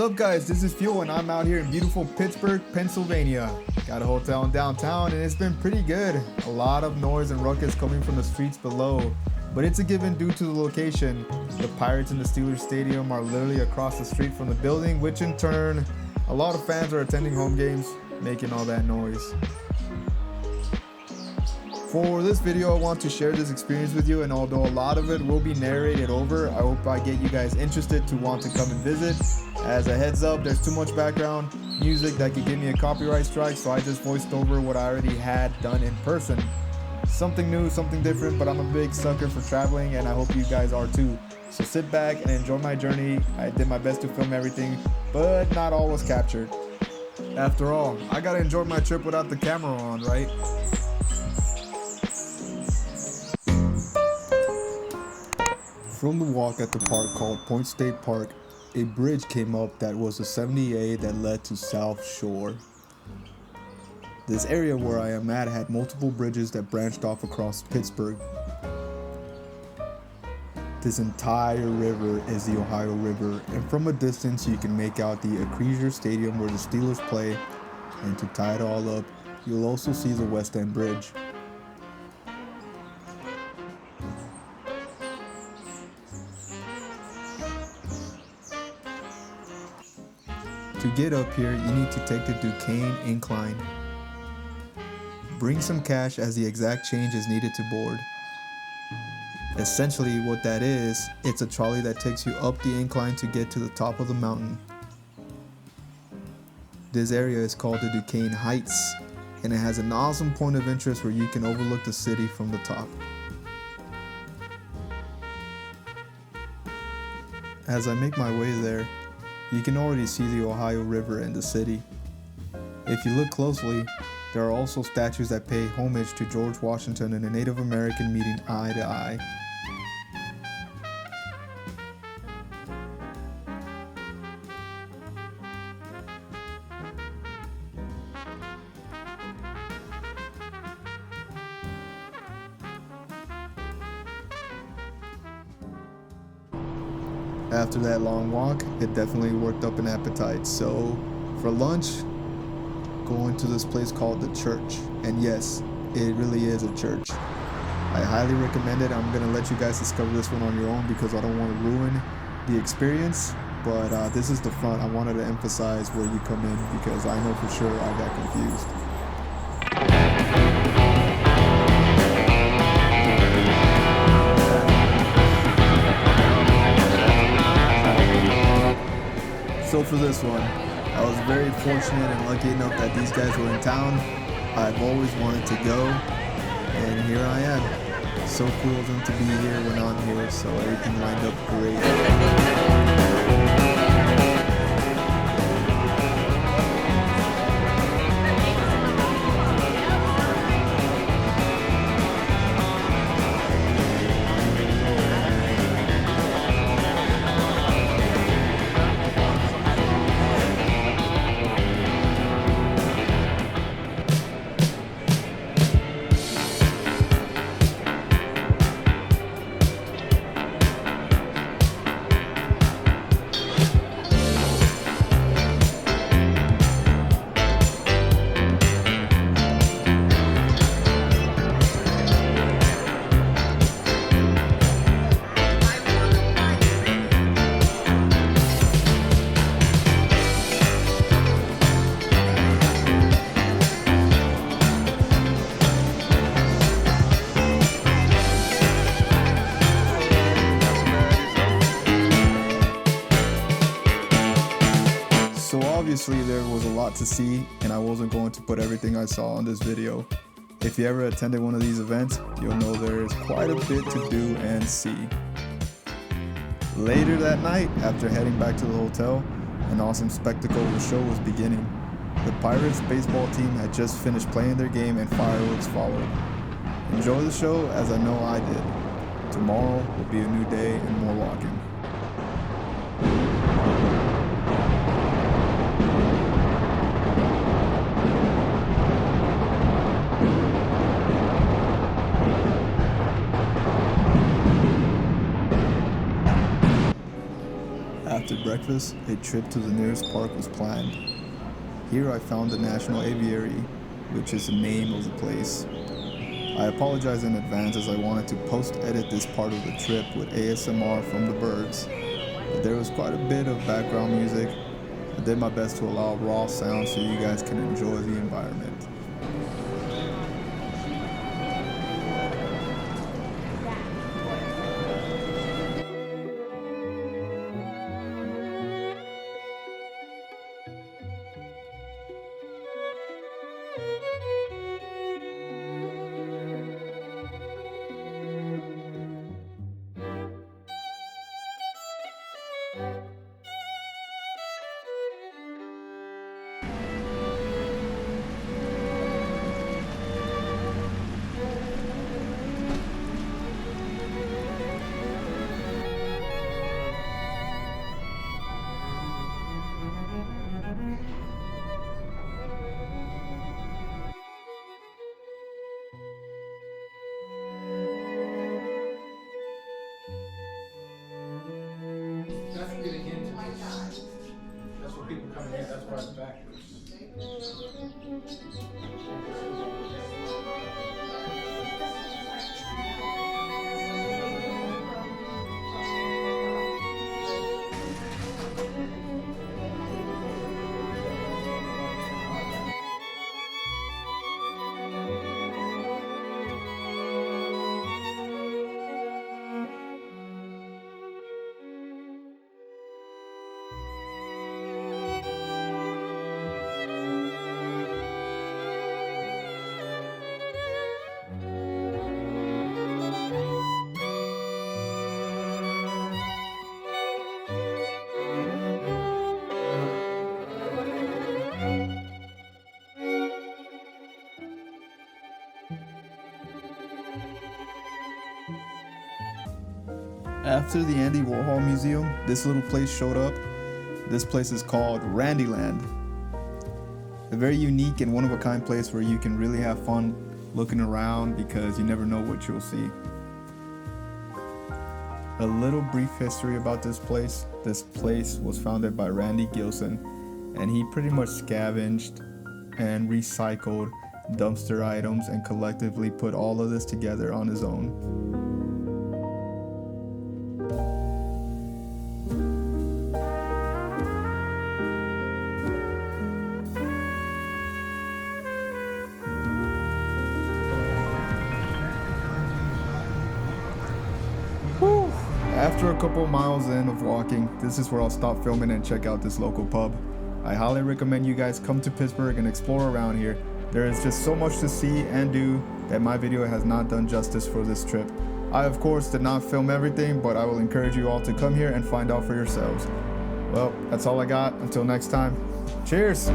up, guys? This is Fuel and I'm out here in beautiful Pittsburgh, Pennsylvania. Got a hotel in downtown and it's been pretty good. A lot of noise and ruckus coming from the streets below, but it's a given due to the location. The Pirates and the Steelers Stadium are literally across the street from the building, which in turn, a lot of fans are attending home games, making all that noise. For this video, I want to share this experience with you, and although a lot of it will be narrated over, I hope I get you guys interested to want to come and visit. As a heads up, there's too much background music that could give me a copyright strike, so I just voiced over what I already had done in person. Something new, something different, but I'm a big sucker for traveling and I hope you guys are too. So sit back and enjoy my journey. I did my best to film everything, but not all was captured. After all, I gotta enjoy my trip without the camera on, right? From the walk at the park called Point State Park, a bridge came up that was a 70A that led to South Shore. This area where I am at had multiple bridges that branched off across Pittsburgh. This entire river is the Ohio River, and from a distance you can make out the Acrisure Stadium where the Steelers play, and to tie it all up, you'll also see the West End Bridge. To get up here, you need to take the Duquesne Incline. Bring some cash as the exact change is needed to board. Essentially what that is, it's a trolley that takes you up the incline to get to the top of the mountain. This area is called the Duquesne Heights, and it has an awesome point of interest where you can overlook the city from the top. As I make my way there, you can already see the Ohio River in the city. If you look closely, there are also statues that pay homage to George Washington and a Native American meeting eye to eye. After that long walk, it definitely worked up an appetite. So for lunch, going to this place called the Church. And yes, it really is a church. I highly recommend it. I'm gonna let you guys discover this one on your own because I don't want to ruin the experience. But this is the front. I wanted to emphasize where you come in because I know for sure I got confused. So for this one, I was very fortunate and lucky enough that these guys were in town. I've always wanted to go, and here I am. So cool of them to be here when I'm here, so everything lined up great. So obviously there was a lot to see, and I wasn't going to put everything I saw on this video. If you ever attended one of these events, you'll know there is quite a bit to do and see. Later that night, after heading back to the hotel, an awesome spectacle of the show was beginning. The Pirates baseball team had just finished playing their game and fireworks followed. Enjoy the show as I know I did. Tomorrow will be a new day and more walking. After breakfast, breakfast, a trip to the nearest park was planned. Here I found the National Aviary, which is the name of the place. I apologize in advance as I wanted to post-edit this part of the trip with ASMR from the birds, but there was quite a bit of background music. I did my best to allow raw sound so you guys can enjoy the environment. That's getting into this. That's what people come in, that's why it's backwards. After the Andy Warhol Museum, this little place showed up. This place is called Randyland. A very unique and one-of-a-kind place where you can really have fun looking around because you never know what you'll see. A little brief history about this place. This place was founded by Randy Gilson, and he pretty much scavenged and recycled dumpster items and collectively put all of this together on his own. After a couple miles in of walking, this is where I'll stop filming and check out this local pub. I highly recommend you guys come to Pittsburgh and explore around here. There is just so much to see and do that my video has not done justice for this trip. I of course did not film everything, but I will encourage you all to come here and find out for yourselves. Well, that's all I got. Until next time, cheers!